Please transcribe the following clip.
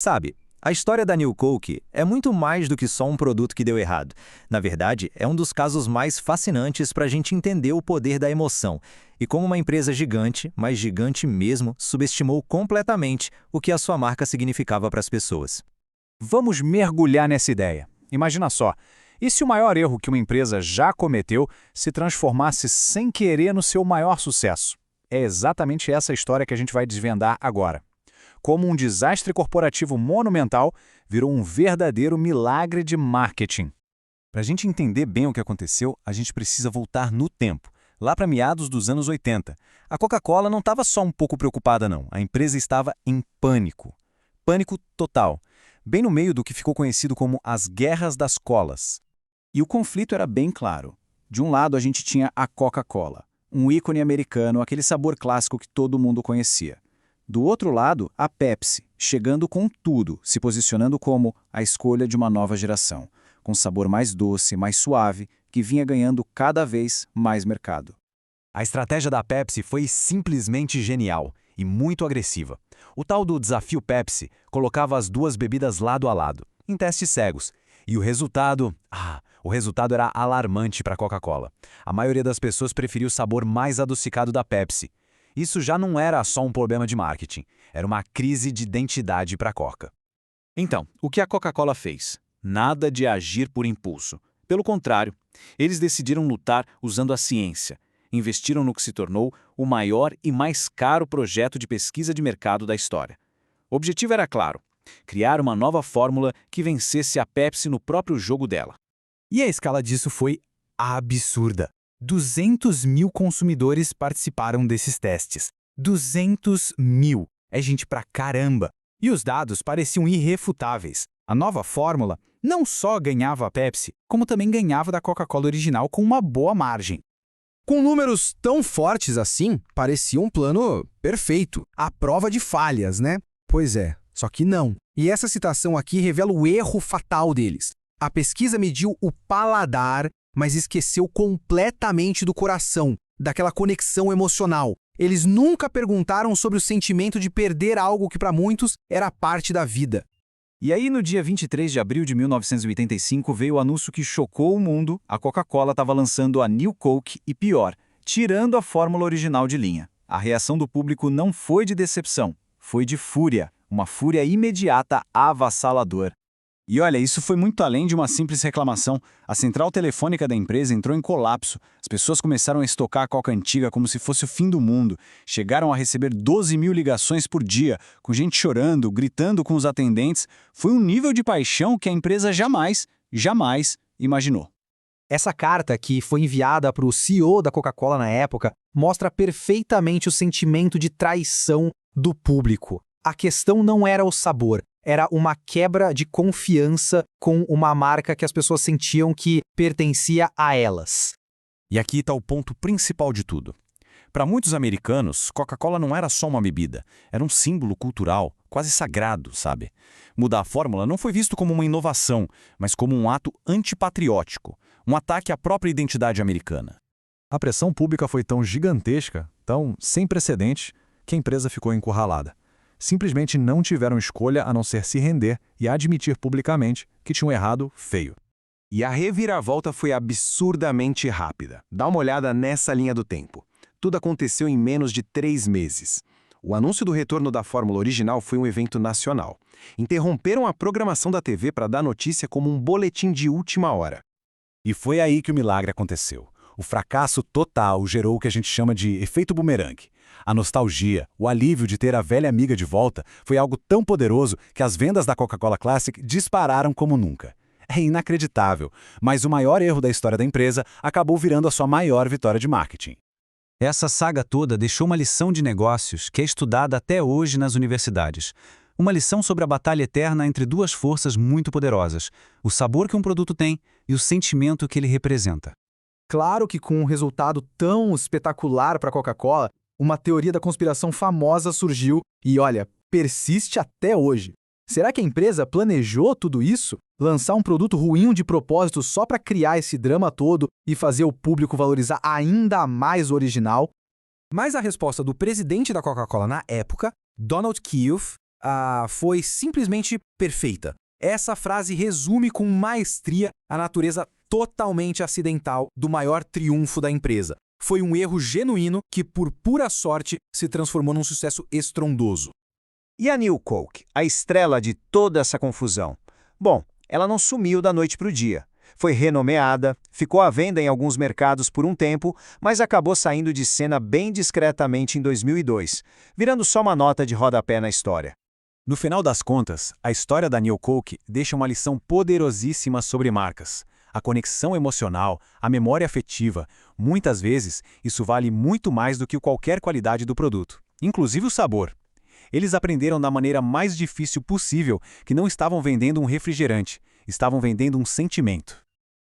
Sabe, a história da New Coke é muito mais do que só um produto que deu errado. Na verdade, é um dos casos mais fascinantes para a gente entender o poder da emoção e como uma empresa gigante, mas gigante mesmo, subestimou completamente o que a sua marca significava para as pessoas. Vamos mergulhar nessa ideia. Imagina só, e se o maior erro que uma empresa já cometeu se transformasse sem querer no seu maior sucesso? É exatamente essa história que a gente vai desvendar agora. Como um desastre corporativo monumental virou um verdadeiro milagre de marketing. Para a gente entender bem o que aconteceu, a gente precisa voltar no tempo, lá para meados dos anos 80. A Coca-Cola não estava só um pouco preocupada, não. A empresa estava em pânico. Pânico total. Bem no meio do que ficou conhecido como as Guerras das Colas. E o conflito era bem claro. De um lado a gente tinha a Coca-Cola, um ícone americano, aquele sabor clássico que todo mundo conhecia. Do outro lado, a Pepsi, chegando com tudo, se posicionando como a escolha de uma nova geração, com sabor mais doce, mais suave, que vinha ganhando cada vez mais mercado. A estratégia da Pepsi foi simplesmente genial e muito agressiva. O tal do desafio Pepsi colocava as duas bebidas lado a lado, em testes cegos. E o resultado era alarmante para a Coca-Cola. A maioria das pessoas preferiu o sabor mais adocicado da Pepsi. Isso já não era só um problema de marketing, era uma crise de identidade para a Coca. Então, o que a Coca-Cola fez? Nada de agir por impulso. Pelo contrário, eles decidiram lutar usando a ciência. Investiram no que se tornou o maior e mais caro projeto de pesquisa de mercado da história. O objetivo era claro: criar uma nova fórmula que vencesse a Pepsi no próprio jogo dela. E a escala disso foi absurda. 200 mil consumidores participaram desses testes. 200 mil! É gente pra caramba! E os dados pareciam irrefutáveis. A nova fórmula não só ganhava a Pepsi, como também ganhava da Coca-Cola original com uma boa margem. Com números tão fortes assim, parecia um plano perfeito. À prova de falhas, né? Pois é, só que não. E essa citação aqui revela o erro fatal deles. A pesquisa mediu o paladar, mas esqueceu completamente do coração, daquela conexão emocional. Eles nunca perguntaram sobre o sentimento de perder algo que para muitos era parte da vida. E aí, no dia 23 de abril de 1985, veio o anúncio que chocou o mundo: a Coca-Cola estava lançando a New Coke e, pior, tirando a fórmula original de linha. A reação do público não foi de decepção, foi de fúria, uma fúria imediata, avassaladora. E olha, isso foi muito além de uma simples reclamação. A central telefônica da empresa entrou em colapso. As pessoas começaram a estocar a Coca antiga como se fosse o fim do mundo. Chegaram a receber 12 mil ligações por dia, com gente chorando, gritando com os atendentes. Foi um nível de paixão que a empresa jamais imaginou. Essa carta, que foi enviada para o CEO da Coca-Cola na época, mostra perfeitamente o sentimento de traição do público. A questão não era o sabor, era uma quebra de confiança com uma marca que as pessoas sentiam que pertencia a elas. E aqui está o ponto principal de tudo. Para muitos americanos, Coca-Cola não era só uma bebida, era um símbolo cultural, quase sagrado, sabe? Mudar a fórmula não foi visto como uma inovação, mas como um ato antipatriótico, um ataque à própria identidade americana. A pressão pública foi tão gigantesca, tão sem precedente, que a empresa ficou encurralada. Simplesmente não tiveram escolha a não ser se render e admitir publicamente que tinham errado feio. E a reviravolta foi absurdamente rápida. Dá uma olhada nessa linha do tempo. Tudo aconteceu em menos de 3 meses. O anúncio do retorno da fórmula original foi um evento nacional. Interromperam a programação da TV para dar notícia como um boletim de última hora. E foi aí que o milagre aconteceu. O fracasso total gerou o que a gente chama de efeito bumerangue. A nostalgia, o alívio de ter a velha amiga de volta foi algo tão poderoso que as vendas da Coca-Cola Classic dispararam como nunca. É inacreditável, mas o maior erro da história da empresa acabou virando a sua maior vitória de marketing. Essa saga toda deixou uma lição de negócios que é estudada até hoje nas universidades. Uma lição sobre a batalha eterna entre duas forças muito poderosas: o sabor que um produto tem e o sentimento que ele representa. Claro que com um resultado tão espetacular para a Coca-Cola, uma teoria da conspiração famosa surgiu e, olha, persiste até hoje. Será que a empresa planejou tudo isso? Lançar um produto ruim de propósito só para criar esse drama todo e fazer o público valorizar ainda mais o original? Mas a resposta do presidente da Coca-Cola na época, Donald Keough, foi simplesmente perfeita. Essa frase resume com maestria a natureza totalmente acidental do maior triunfo da empresa. Foi um erro genuíno que, por pura sorte, se transformou num sucesso estrondoso. E a New Coke, a estrela de toda essa confusão? Bom, ela não sumiu da noite para o dia. Foi renomeada, ficou à venda em alguns mercados por um tempo, mas acabou saindo de cena bem discretamente em 2002, virando só uma nota de rodapé na história. No final das contas, a história da New Coke deixa uma lição poderosíssima sobre marcas. A conexão emocional, a memória afetiva, muitas vezes isso vale muito mais do que qualquer qualidade do produto, inclusive o sabor. Eles aprenderam da maneira mais difícil possível que não estavam vendendo um refrigerante, estavam vendendo um sentimento.